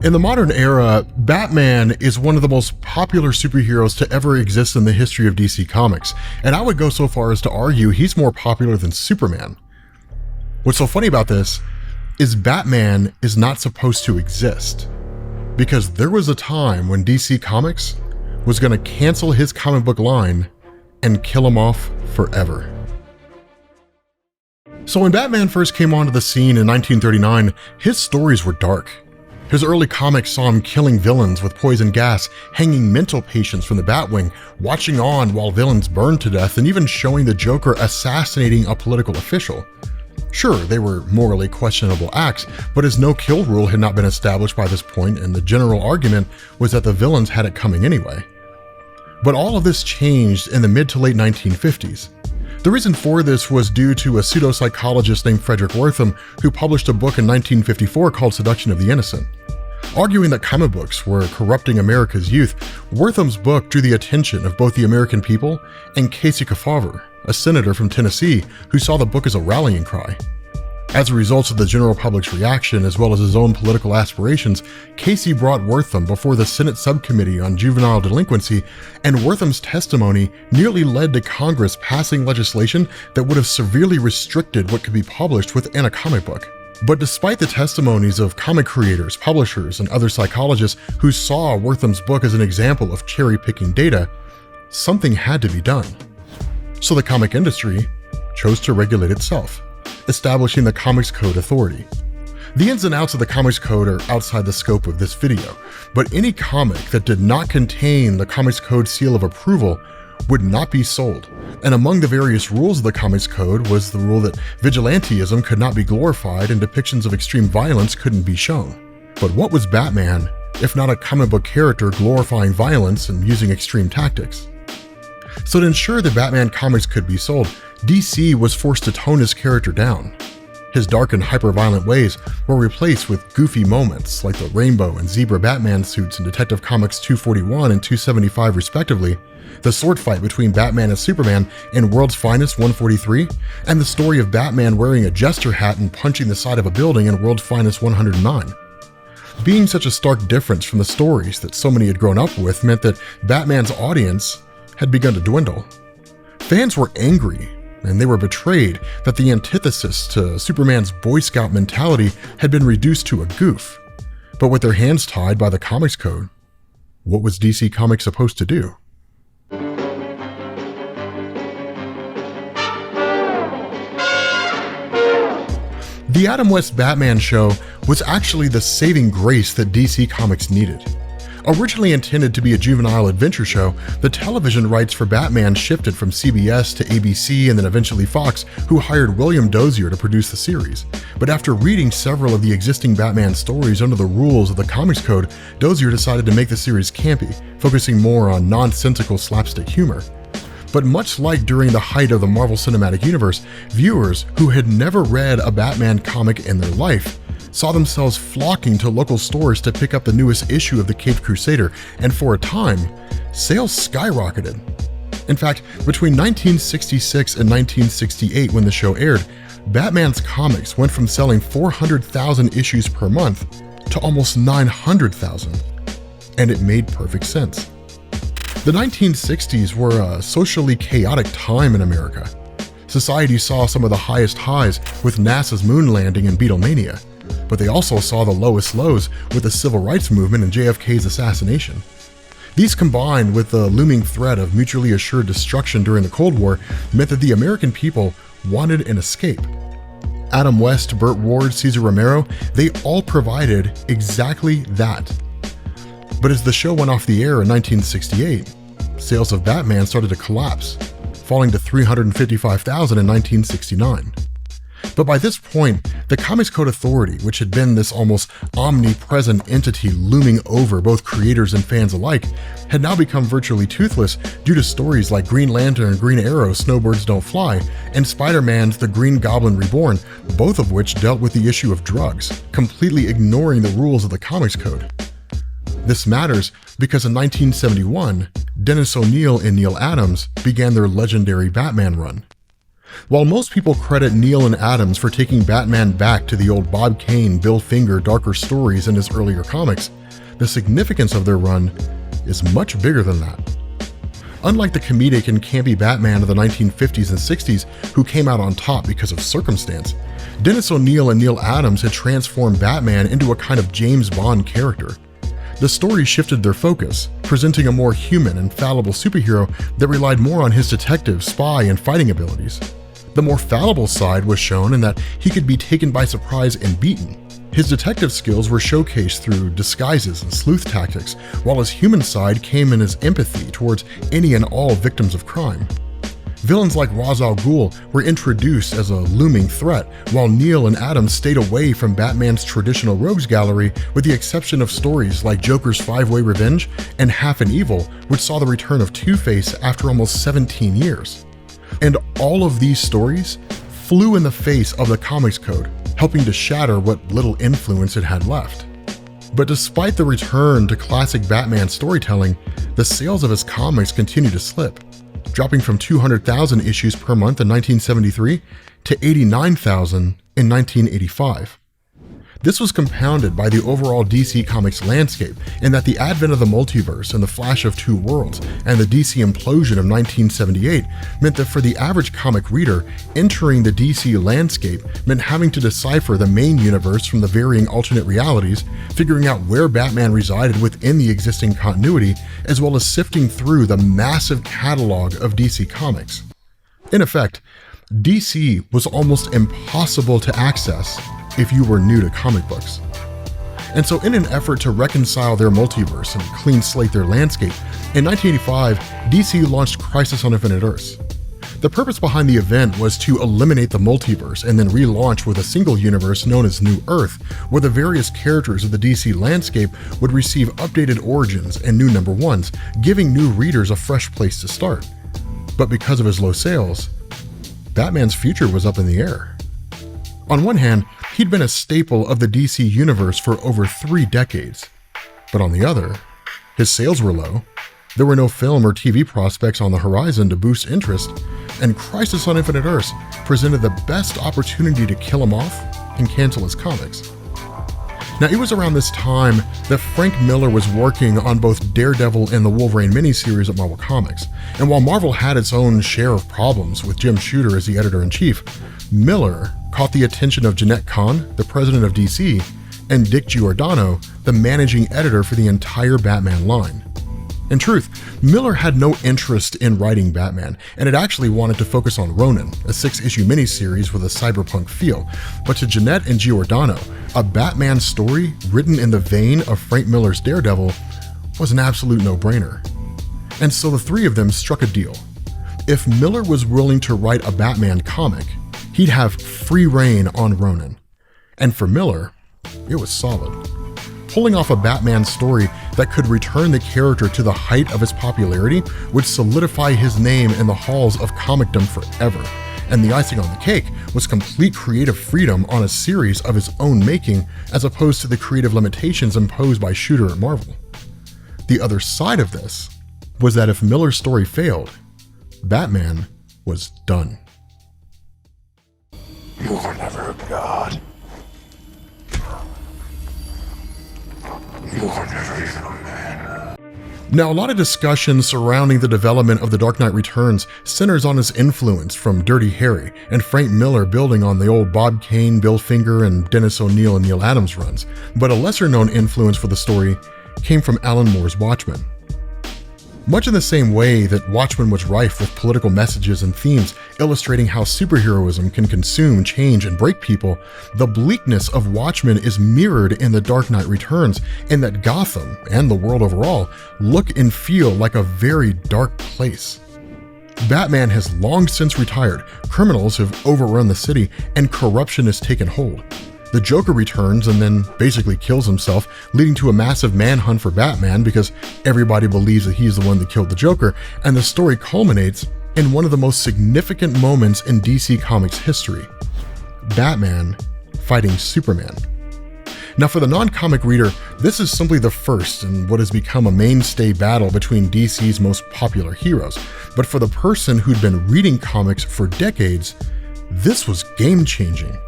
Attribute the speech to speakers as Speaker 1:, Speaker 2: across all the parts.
Speaker 1: In the modern era, Batman is one of the most popular superheroes to ever exist in the history of DC Comics, and I would go so far as to argue he's more popular than Superman. What's so funny about this is Batman is not supposed to exist, because there was a time when DC Comics was going to cancel his comic book line and kill him off forever. So when Batman first came onto the scene in 1939, his stories were dark. His early comics saw him killing villains with poison gas, hanging mental patients from the Batwing, watching on while villains burned to death, and even showing the Joker assassinating a political official. Sure, they were morally questionable acts, but his no-kill rule had not been established by this point, and the general argument was that the villains had it coming anyway. But all of this changed in the mid to late 1950s. The reason for this was due to a pseudopsychologist named Frederick Wertham, who published a book in 1954 called Seduction of the Innocent. Arguing that comic books were corrupting America's youth, Wertham's book drew the attention of both the American people and Casey Kefauver, a senator from Tennessee who saw the book as a rallying cry. As a result of the general public's reaction, as well as his own political aspirations, Casey brought Wertham before the Senate Subcommittee on Juvenile Delinquency, and Wertham's testimony nearly led to Congress passing legislation that would have severely restricted what could be published within a comic book. But despite the testimonies of comic creators, publishers, and other psychologists who saw Wertham's book as an example of cherry-picking data, something had to be done. So the comic industry chose to regulate itself, establishing the Comics Code Authority. The ins and outs of the Comics Code are outside the scope of this video, but any comic that did not contain the Comics Code seal of approval would not be sold. And among the various rules of the Comics Code was the rule that vigilantism could not be glorified and depictions of extreme violence couldn't be shown. But what was Batman if not a comic book character glorifying violence and using extreme tactics? So to ensure that Batman comics could be sold, DC was forced to tone his character down. His dark and hyper-violent ways were replaced with goofy moments like the rainbow and zebra Batman suits in Detective Comics 241 and 275 respectively, the sword fight between Batman and Superman in World's Finest 143, and the story of Batman wearing a jester hat and punching the side of a building in World's Finest 109. Being such a stark difference from the stories that so many had grown up with meant that Batman's audience had begun to dwindle. Fans were angry, and they were betrayed that the antithesis to Superman's Boy Scout mentality had been reduced to a goof. But with their hands tied by the Comics Code, what was DC Comics supposed to do? The Adam West Batman show was actually the saving grace that DC Comics needed. Originally intended to be a juvenile adventure show, the television rights for Batman shifted from CBS to ABC and then eventually Fox, who hired William Dozier to produce the series. But after reading several of the existing Batman stories under the rules of the Comics Code, Dozier decided to make the series campy, focusing more on nonsensical slapstick humor. But much like during the height of the Marvel Cinematic Universe, viewers who had never read a Batman comic in their life saw themselves flocking to local stores to pick up the newest issue of the Caped Crusader, and for a time, sales skyrocketed. In fact, between 1966 and 1968, when the show aired, Batman's comics went from selling 400,000 issues per month to almost 900,000. And it made perfect sense. The 1960s were a socially chaotic time in America. Society saw some of the highest highs with NASA's moon landing and Beatlemania, but they also saw the lowest lows with the civil rights movement and JFK's assassination. These combined with the looming threat of mutually assured destruction during the Cold War meant that the American people wanted an escape. Adam West, Burt Ward, Cesar Romero, they all provided exactly that. But as the show went off the air in 1968, sales of Batman started to collapse, falling to 355,000 in 1969. But by this point, the Comics Code Authority, which had been this almost omnipresent entity looming over both creators and fans alike, had now become virtually toothless due to stories like Green Lantern and Green Arrow, Snowbirds Don't Fly, and Spider-Man's The Green Goblin Reborn, both of which dealt with the issue of drugs, completely ignoring the rules of the Comics Code. This matters because in 1971, Dennis O'Neil and Neil Adams began their legendary Batman run. While most people credit Neil and Adams for taking Batman back to the old Bob Kane, Bill Finger darker stories in his earlier comics, the significance of their run is much bigger than that. Unlike the comedic and campy Batman of the 1950s and 60s, who came out on top because of circumstance, Dennis O'Neil and Neil Adams had transformed Batman into a kind of James Bond character. The story shifted their focus, presenting a more human and fallible superhero that relied more on his detective, spy, and fighting abilities. The more fallible side was shown in that he could be taken by surprise and beaten. His detective skills were showcased through disguises and sleuth tactics, while his human side came in as empathy towards any and all victims of crime. Villains like Ra's al Ghul were introduced as a looming threat, while Neil and Adams stayed away from Batman's traditional rogues gallery, with the exception of stories like Joker's Five-Way Revenge and Half an Evil, which saw the return of Two-Face after almost 17 years. And all of these stories flew in the face of the Comics Code, helping to shatter what little influence it had left. But despite the return to classic Batman storytelling, the sales of his comics continued to slip, dropping from 200,000 issues per month in 1973 to 89,000 in 1985. This was compounded by the overall DC Comics landscape, in that the advent of the multiverse and the Flash of Two Worlds and the DC implosion of 1978 meant that for the average comic reader, entering the DC landscape meant having to decipher the main universe from the varying alternate realities, figuring out where Batman resided within the existing continuity, as well as sifting through the massive catalog of DC Comics. In effect, DC was almost impossible to access if you were new to comic books. And so in an effort to reconcile their multiverse and clean slate their landscape, in 1985, DC launched Crisis on Infinite Earths. The purpose behind the event was to eliminate the multiverse and then relaunch with a single universe known as New Earth, where the various characters of the DC landscape would receive updated origins and new number ones, giving new readers a fresh place to start. But because of his low sales, Batman's future was up in the air. On one hand, he'd been a staple of the DC universe for over 3 decades. But on the other, his sales were low, there were no film or TV prospects on the horizon to boost interest, and Crisis on Infinite Earths presented the best opportunity to kill him off and cancel his comics. Now, it was around this time that Frank Miller was working on both Daredevil and the Wolverine miniseries at Marvel Comics, and while Marvel had its own share of problems with Jim Shooter as the editor-in-chief, Miller caught the attention of Jeanette Kahn, the president of DC, and Dick Giordano, the managing editor for the entire Batman line. In truth, Miller had no interest in writing Batman, and had actually wanted to focus on Ronin, a 6-issue miniseries with a cyberpunk feel. But to Jeanette and Giordano, a Batman story written in the vein of Frank Miller's Daredevil was an absolute no-brainer. And so the three of them struck a deal. If Miller was willing to write a Batman comic, he'd have free reign on Ronin. And for Miller, it was solid. Pulling off a Batman story that could return the character to the height of his popularity would solidify his name in the halls of comicdom forever. And the icing on the cake was complete creative freedom on a series of his own making, as opposed to the creative limitations imposed by Shooter at Marvel. The other side of this was that if Miller's story failed, Batman was done.
Speaker 2: You were never a god. You were never even a man.
Speaker 1: Now, a lot of discussion surrounding the development of The Dark Knight Returns centers on his influence from Dirty Harry and Frank Miller building on the old Bob Kane, Bill Finger, and Dennis O'Neil and Neil Adams runs, but a lesser-known influence for the story came from Alan Moore's Watchmen. Much in the same way that Watchmen was rife with political messages and themes illustrating how superheroism can consume, change, and break people, the bleakness of Watchmen is mirrored in The Dark Knight Returns, in that Gotham, and the world overall, look and feel like a very dark place. Batman has long since retired, criminals have overrun the city, and corruption has taken hold. The Joker returns and then basically kills himself, leading to a massive manhunt for Batman because everybody believes that he's the one that killed the Joker, and the story culminates in one of the most significant moments in DC Comics history: Batman fighting Superman. Now, for the non-comic reader, this is simply the first in what has become a mainstay battle between DC's most popular heroes. But for the person who'd been reading comics for decades, this was game-changing.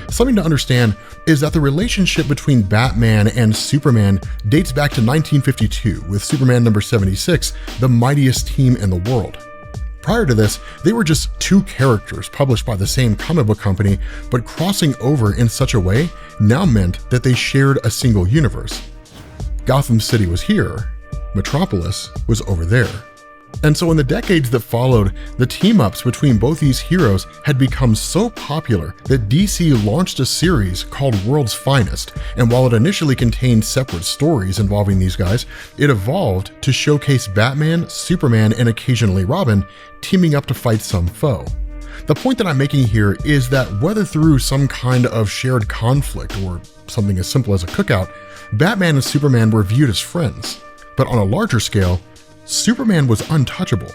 Speaker 1: Something to understand is that the relationship between Batman and Superman dates back to 1952 with Superman number 76, the mightiest team in the world. Prior to this, they were just two characters published by the same comic book company, but crossing over in such a way now meant that they shared a single universe. Gotham City was here, Metropolis was over there. And so in the decades that followed, the team-ups between both these heroes had become so popular that DC launched a series called World's Finest, and while it initially contained separate stories involving these guys, it evolved to showcase Batman, Superman, and occasionally Robin teaming up to fight some foe. The point that I'm making here is that whether through some kind of shared conflict or something as simple as a cookout, Batman and Superman were viewed as friends. But on a larger scale, Superman was untouchable.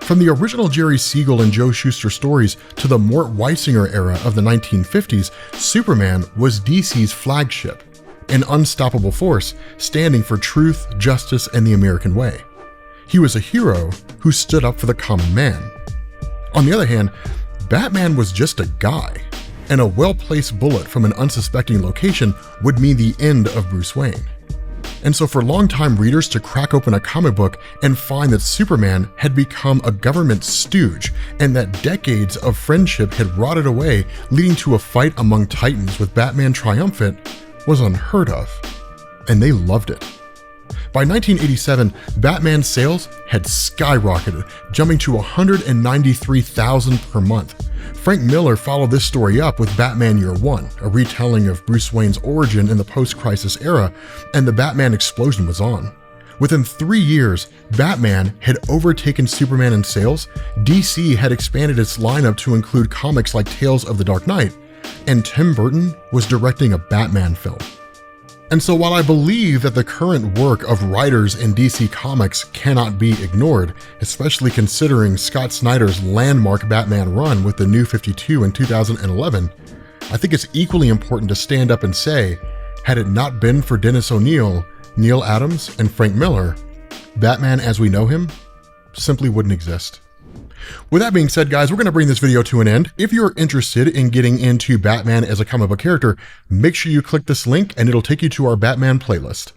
Speaker 1: From the original Jerry Siegel and Joe Shuster stories to the Mort Weisinger era of the 1950s, Superman was DC's flagship, an unstoppable force standing for truth, justice, and the American way. He was a hero who stood up for the common man. On the other hand, Batman was just a guy, and a well-placed bullet from an unsuspecting location would mean the end of Bruce Wayne. And so for longtime readers to crack open a comic book and find that Superman had become a government stooge and that decades of friendship had rotted away, leading to a fight among titans with Batman triumphant, was unheard of. And they loved it. By 1987, Batman's sales had skyrocketed, jumping to 193,000 per month. Frank Miller followed this story up with Batman Year One, a retelling of Bruce Wayne's origin in the post-crisis era, and the Batman explosion was on. Within 3 years, Batman had overtaken Superman in sales, DC had expanded its lineup to include comics like Tales of the Dark Knight, and Tim Burton was directing a Batman film. And so while I believe that the current work of writers in DC Comics cannot be ignored, especially considering Scott Snyder's landmark Batman run with the New 52 in 2011, I think it's equally important to stand up and say, had it not been for Dennis O'Neil, Neil Adams, and Frank Miller, Batman as we know him simply wouldn't exist. With that being said, guys, we're going to bring this video to an end. If you're interested in getting into Batman as a comic book character, make sure you click this link and it'll take you to our Batman playlist.